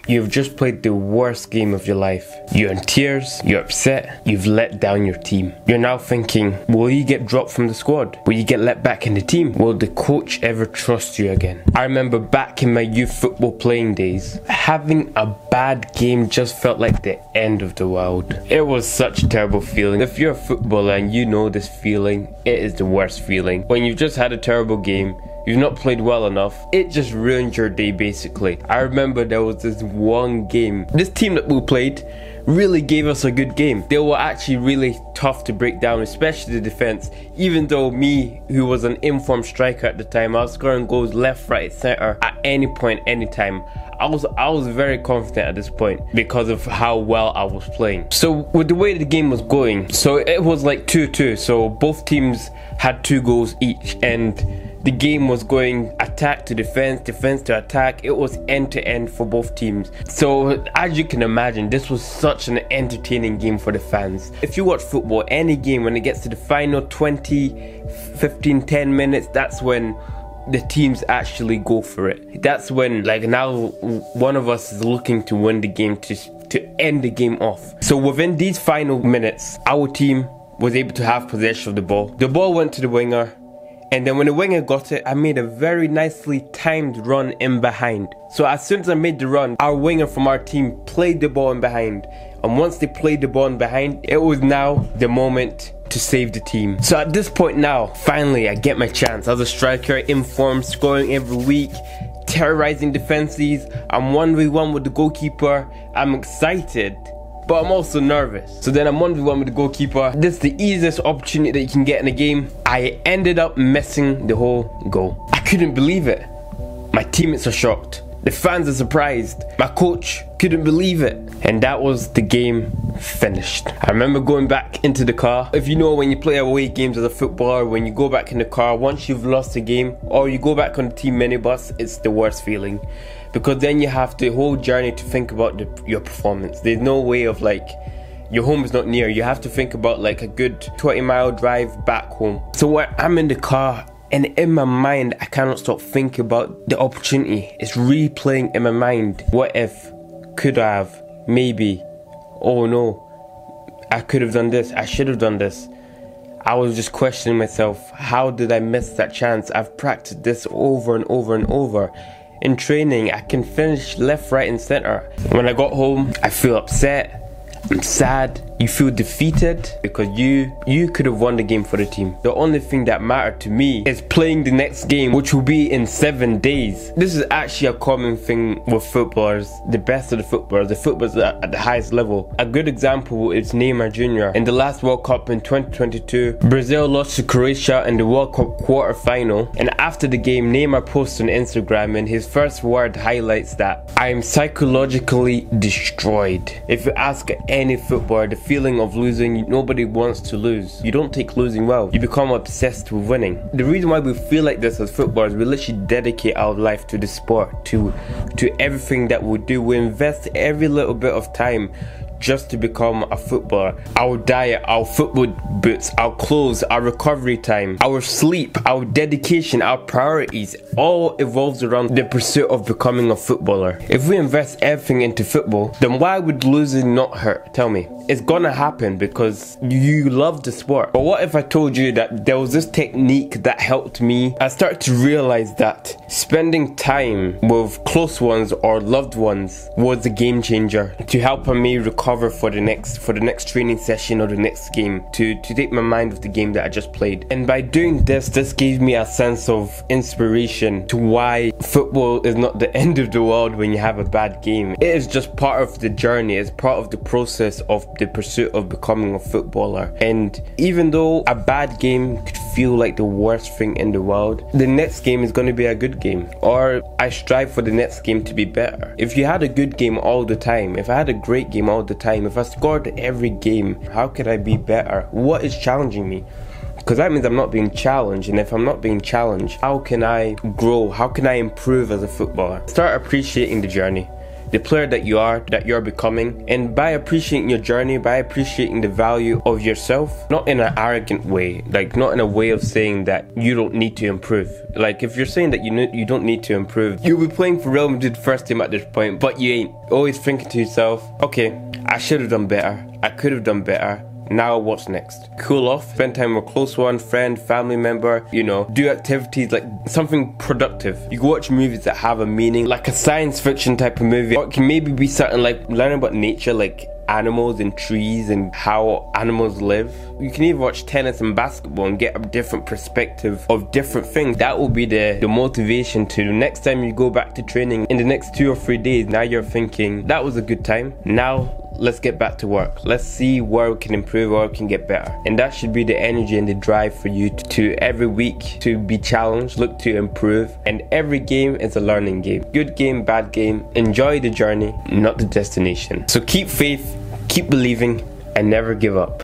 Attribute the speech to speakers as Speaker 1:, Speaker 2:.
Speaker 1: You've just played the worst game of your life. You're in tears, you're upset, you've let down your team. You're now thinking, will you get dropped from the squad? Will you get let back in the team? Will the coach ever trust you again? I remember back in my youth football playing days, having a bad game just felt like the end of the world. It was such a terrible feeling. If you're a footballer and you know this feeling, it is the worst feeling. When you've just had a terrible game, you've not played well enough, it just ruined your day basically. I remember there was this one game, this team that we played really gave us a good game. They were actually really tough to break down, especially the defense. Even though me, who was an informed striker at the time, I was scoring goals left, right, center at any point, anytime. I was very confident at this point because of how well I was playing. So with the way the game was going, so it was like 2-2, so both teams had 2 goals each, and the game was going attack to defense, defense to attack. It was end to end for both teams. So as you can imagine, this was such an entertaining game for the fans. If you watch football, any game, when it gets to the final 20, 15, 10 minutes, that's when the teams actually go for it. That's when, like, now one of us is looking to win the game, to end the game off. So within these final minutes, our team was able to have possession of the ball. The ball went to the winger, and then when the winger got it, I made a very nicely timed run in behind. So as soon as I made the run, our winger from our team played the ball in behind. And once they played the ball in behind, it was now the moment to save the team. So at this point now, finally I get my chance as a striker, informed, scoring every week, terrorizing defenses. I'm 1v1 with the goalkeeper. I'm excited, but I'm also nervous. So then I'm 1v1 with the goalkeeper. This is the easiest opportunity that you can get in a game. I ended up missing the whole goal. I couldn't believe it. My teammates are shocked. The fans are surprised. My coach couldn't believe it. And that was the game finished. I remember going back into the car. If you know, when you play away games as a footballer, when you go back in the car, once you've lost a game, or you go back on the team minibus, it's the worst feeling. Because then you have the whole journey to think about your performance. There's no way of, like, your home is not near. You have to think about like a good 20-mile drive back home. So I'm in the car, and in my mind, I cannot stop thinking about the opportunity. It's replaying in my mind. What if? Could I have? Maybe. Oh no. I could have done this. I should have done this. I was just questioning myself. How did I miss that chance? I've practiced this over and over and over. In training, I can finish left, right and center. When I got home, I feel upset. I'm sad. You feel defeated because you could have won the game for the team. The only thing that mattered to me is playing the next game, which will be in 7 days. This is actually a common thing with footballers, the best of the footballers at the highest level. A good example is Neymar Jr. In the last World Cup in 2022, Brazil lost to Croatia in the World Cup quarter-final, and after the game, Neymar posted on Instagram, and his first word highlights that I am psychologically destroyed. If you ask any footballer, the feeling of losing, nobody wants to lose. You don't take losing well. You become obsessed with winning. The reason why we feel like this as footballers, we literally dedicate our life to the sport, to everything that we do. We invest every little bit of time just to become a footballer. Our diet, our football boots, our clothes, our recovery time, our sleep, our dedication, our priorities, all evolves around the pursuit of becoming a footballer. If we invest everything into football, then why would losing not hurt? Tell me. It's gonna happen because you love the sport. But what if I told you that there was this technique that helped me? I started to realize that spending time with close ones or loved ones was a game changer to help me recover for the next training session or the next game, to take my mind off the game that I just played. And by doing this gave me a sense of inspiration to why football is not the end of the world when you have a bad game. It is just part of the journey. It's part of the process of the pursuit of becoming a footballer. And even though a bad game could feel like the worst thing in the world, the next game is going to be a good game, or I strive for the next game to be better. If you had a good game all the time, if I had a great game all the time, if I scored every game, how could I be better? What is challenging me? Because that means I'm not being challenged, and if I'm not being challenged, how can I grow? How can I improve as a footballer? Start appreciating the journey. the player that you are, that you're becoming. And by appreciating your journey, by appreciating the value of yourself, not in an arrogant way, like not in a way of saying that you don't need to improve. Like if you're saying that you don't need to improve, you'll be playing for Real Madrid first team at this point, but you ain't. Always thinking to yourself, okay, I should have done better, I could have done better. Now what's next? Cool off, spend time with a close one, friend, family member, you know, do activities like something productive. You can watch movies that have a meaning, like a science fiction type of movie, or it can maybe be something like learning about nature, like animals and trees and how animals live. You can even watch tennis and basketball and get a different perspective of different things. That will be the motivation to next time you go back to training in the next 2 or 3 days. Now you're thinking, that was a good time. Now let's get back to work. Let's see where we can improve or we can get better. And that should be the energy and the drive for you to every week to be challenged, look to improve. And every game is a learning game. Good game, bad game. Enjoy the journey, not the destination. So keep faith, keep believing, and never give up.